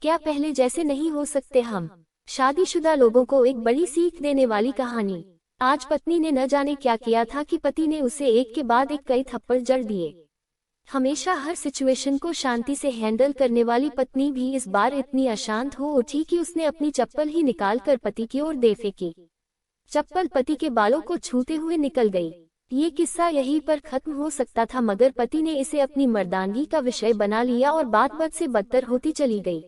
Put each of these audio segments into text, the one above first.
क्या पहले जैसे नहीं हो सकते हम? शादीशुदा लोगों को एक बड़ी सीख देने वाली कहानी। आज पत्नी ने न जाने क्या किया था कि पति ने उसे एक के बाद एक कई थप्पड़ जड़ दिए। हमेशा हर सिचुएशन को शांति से हैंडल करने वाली पत्नी भी इस बार इतनी अशांत हो उठी कि उसने अपनी चप्पल ही निकाल कर पति की ओर दे फेंकी। चप्पल पति के बालों को छूते हुए निकल गई। ये किस्सा यहीं पर खत्म हो सकता था, मगर पति ने इसे अपनी मर्दानगी का विषय बना लिया और बात बद से बदतर होती चली गई।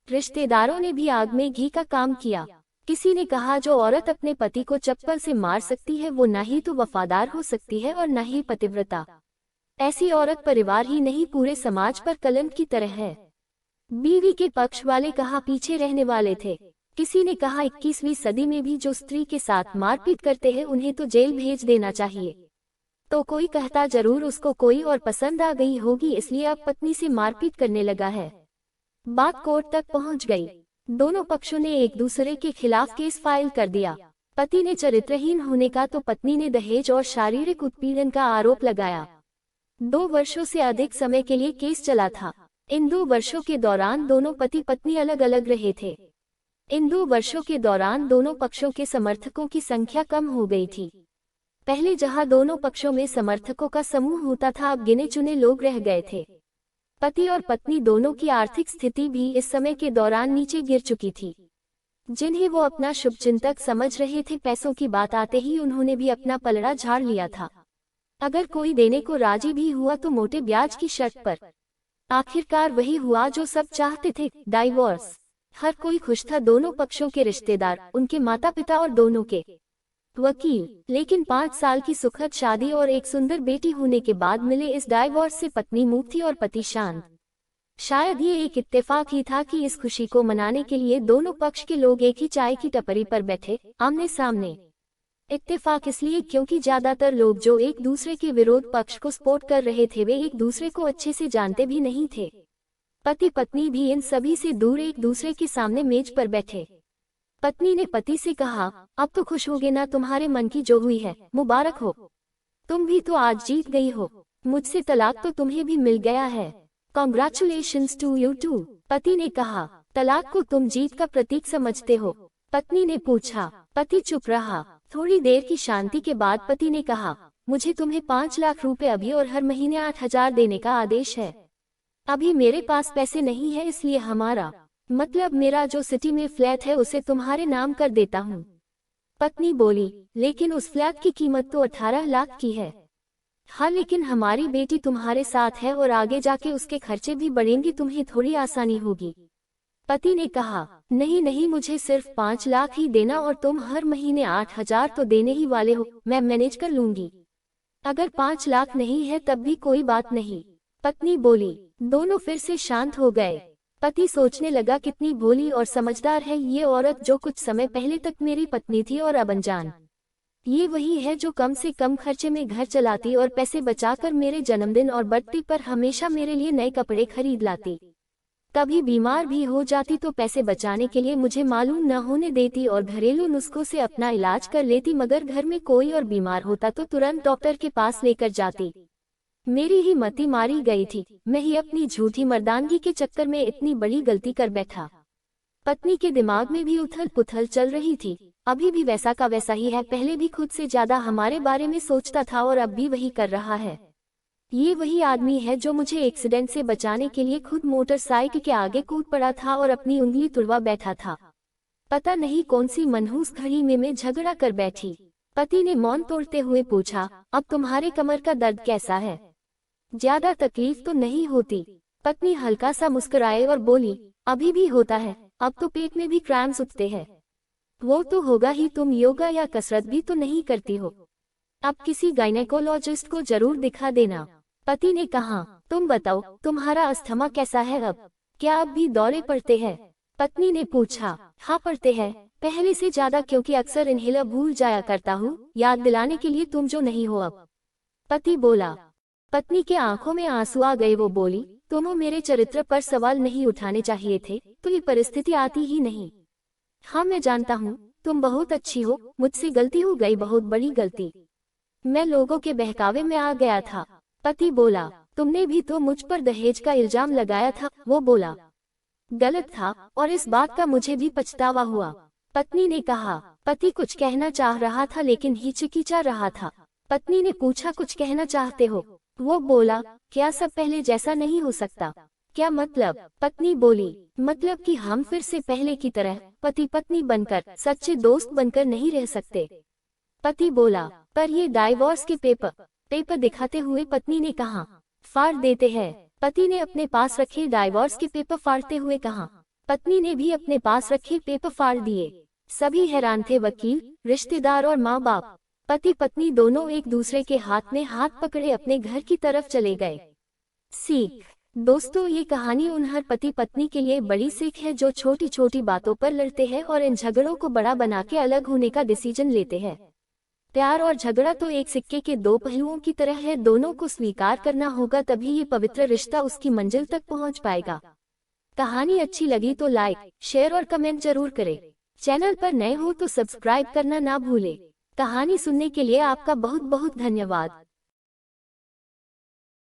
रिश्तेदारों ने भी आग में घी का काम किया। किसी ने कहा, जो औरत अपने पति को चप्पल से मार सकती है वो न ही तो वफादार हो सकती है और न ही पतिव्रता। ऐसी औरत परिवार ही नहीं पूरे समाज पर कलंक की तरह है। बीवी के पक्ष वाले कहा पीछे रहने वाले थे। किसी ने कहा 21वीं सदी में भी जो स्त्री के साथ मारपीट करते हैं उन्हें तो जेल भेज देना चाहिए। तो कोई कहता जरूर उसको कोई और पसंद आ गई होगी इसलिए अब पत्नी से मारपीट करने लगा है। बात कोर्ट तक पहुंच गई। दोनों पक्षों ने एक दूसरे के खिलाफ केस फाइल कर दिया। पति ने चरित्रहीन होने का तो पत्नी ने दहेज और शारीरिक उत्पीड़न का आरोप लगाया। 2 वर्षों से अधिक समय के लिए केस चला था। इन 2 वर्षों के दौरान दोनों पति पत्नी अलग अलग रहे थे। इन 2 वर्षों के दौरान दोनों पक्षों के समर्थकों की संख्या कम हो गई थी। पहले जहां दोनों पक्षों में समर्थकों का समूह होता था, अब गिने चुने लोग रह गए थे। पति और पत्नी दोनों की आर्थिक स्थिति भी इस समय के दौरान नीचे गिर चुकी थी। जिन्हें वो अपना शुभचिंतक समझ रहे थे, पैसों की बात आते ही उन्होंने भी अपना पलड़ा झाड़ लिया था। अगर कोई देने को राजी भी हुआ तो मोटे ब्याज की शर्त पर। आखिरकार वही हुआ जो सब चाहते थे, डाइवोर्स। हर कोई खुश था, दोनों पक्षों के रिश्तेदार, उनके माता पिता और दोनों के वकील। लेकिन 5 साल की सुखद शादी और एक सुंदर बेटी होने के बाद मिले इस डाइवोर्स से पत्नी मूक थी और पति शांत। शायद ये एक इत्तेफाक ही था कि इस खुशी को मनाने के लिए दोनों पक्ष के लोग एक ही चाय की टपरी पर बैठे, आमने सामने। इत्तेफाक इसलिए क्योंकि ज्यादातर लोग जो एक दूसरे के विरोध पक्ष को सपोर्ट कर रहे थे वे एक दूसरे को अच्छे से जानते भी नहीं थे। पति पत्नी भी इन सभी से दूर एक दूसरे के सामने मेज पर बैठे। पत्नी ने पति से कहा, अब तो खुश होगे ना, तुम्हारे मन की जो हुई है मुबारक हो। तुम भी तो आज जीत गई हो। मुझसे तलाक तो तुम्हें भी मिल गया है। Congratulations to you too. पति ने कहा, तलाक को तुम जीत का प्रतीक समझते हो? पत्नी ने पूछा। पति चुप रहा। थोड़ी देर की शांति के बाद पति ने कहा, मुझे तुम्हें 5 लाख रुपए अभी और हर महीने 8,000 देने का आदेश है। अभी मेरे पास पैसे नहीं है, इसलिए हमारा मतलब मेरा जो सिटी में फ्लैट है उसे तुम्हारे नाम कर देता हूँ। पत्नी बोली, लेकिन उस फ्लैट की कीमत तो 18 लाख की है। हाँ, लेकिन हमारी बेटी तुम्हारे साथ है और आगे जाके उसके खर्चे भी बढ़ेंगे, तुम्हें थोड़ी आसानी होगी। पति ने कहा, नहीं नहीं, मुझे सिर्फ 5 लाख ही देना और तुम हर महीने 8,000 तो देने ही वाले हो, मैं मैनेज कर लूंगी। अगर 5 लाख नहीं है तब भी कोई बात नहीं। पत्नी बोली। दोनों फिर से शांत हो गए। पति सोचने लगा, कितनी भोली और समझदार है ये औरत, जो कुछ समय पहले तक मेरी पत्नी थी और अब अनजान। ये वही है जो कम से कम खर्चे में घर चलाती और पैसे बचाकर मेरे जन्मदिन और बर्थडे पर हमेशा मेरे लिए नए कपड़े खरीद लाती। कभी बीमार भी हो जाती तो पैसे बचाने के लिए मुझे मालूम न होने देती और घरेलू नुस्खों से अपना इलाज कर लेती, मगर घर में कोई और बीमार होता तो तुरंत डॉक्टर के पास लेकर जाती। मेरी ही मति मारी गई थी, मैं ही अपनी झूठी मर्दानगी के चक्कर में इतनी बड़ी गलती कर बैठा। पत्नी के दिमाग में भी उथल पुथल चल रही थी। अभी भी वैसा का वैसा ही है, पहले भी खुद से ज्यादा हमारे बारे में सोचता था और अब भी वही कर रहा है। ये वही आदमी है जो मुझे एक्सीडेंट से बचाने के लिए खुद मोटरसाइकिल के आगे कूद पड़ा था और अपनी उंगली तुड़वा बैठा था। पता नहीं कौन सी मनहूस घड़ी में मैं झगड़ा कर बैठी। पति ने मौन तोड़ते हुए पूछा, अब तुम्हारे कमर का दर्द कैसा है? ज्यादा तकलीफ तो नहीं होती? पत्नी हल्का सा मुस्कुराए और बोली, अभी भी होता है, अब तो पेट में भी क्रैम्प्स उठते हैं। वो तो होगा ही, तुम योगा या कसरत भी तो नहीं करती हो। अब किसी गायनेकोलॉजिस्ट को जरूर दिखा देना। पति ने कहा, तुम बताओ तुम्हारा अस्थमा कैसा है अब? क्या अब भी दौरे पड़ते हैं? पत्नी ने पूछा। हाँ पड़ते हैं, पहले से ज्यादा, क्योंकि अक्सर इन्हेलर भूल जाया करता हूँ, याद दिलाने के लिए तुम जो नहीं हो अब। पति बोला। पत्नी के आंखों में आंसू आ गए। वो बोली, तुम्हें मेरे चरित्र पर सवाल नहीं उठाने चाहिए थे, तो ये परिस्थिति आती ही नहीं। हाँ मैं जानता हूँ, तुम बहुत अच्छी हो, मुझसे गलती हो गई, बहुत बड़ी गलती। मैं लोगों के बहकावे में आ गया था। पति बोला, तुमने भी तो मुझ पर दहेज का इल्जाम लगाया था। वो बोला, गलत था और इस बात का मुझे भी पछतावा हुआ। पत्नी ने कहा। पति कुछ कहना चाह रहा था लेकिन हिचकिचा रहा था। पत्नी ने पूछा, कुछ कहना चाहते हो? वो बोला, क्या सब पहले जैसा नहीं हो सकता? क्या मतलब? पत्नी बोली, मतलब कि हम फिर से पहले की तरह पति पत्नी बनकर, सच्चे दोस्त बनकर नहीं रह सकते। पति बोला, पर ये डाइवोर्स के पेपर दिखाते हुए पत्नी ने कहा, फाड़ देते हैं। पति ने अपने पास रखे डाइवोर्स के पेपर फाड़ते हुए कहा। पत्नी ने भी अपने पास रखे पेपर फाड़ दिए। सभी हैरान थे, वकील, रिश्तेदार और माँ बाप। पति पत्नी दोनों एक दूसरे के हाथ में हाथ पकड़े अपने घर की तरफ चले गए। सीख। दोस्तों, ये कहानी उन हर पति पत्नी के लिए बड़ी सीख है जो छोटी छोटी बातों पर लड़ते हैं और इन झगड़ों को बड़ा बना के अलग होने का डिसीजन लेते हैं। प्यार और झगड़ा तो एक सिक्के के दो पहलुओं की तरह है, दोनों को स्वीकार करना होगा, तभी ये पवित्र रिश्ता उसकी मंजिल तक पहुंच पाएगा। कहानी अच्छी लगी तो लाइक, शेयर और कमेंट जरूर करें। चैनल पर नए हो तो सब्सक्राइब करना ना भूलें। कहानी सुनने के लिए आपका बहुत बहुत धन्यवाद।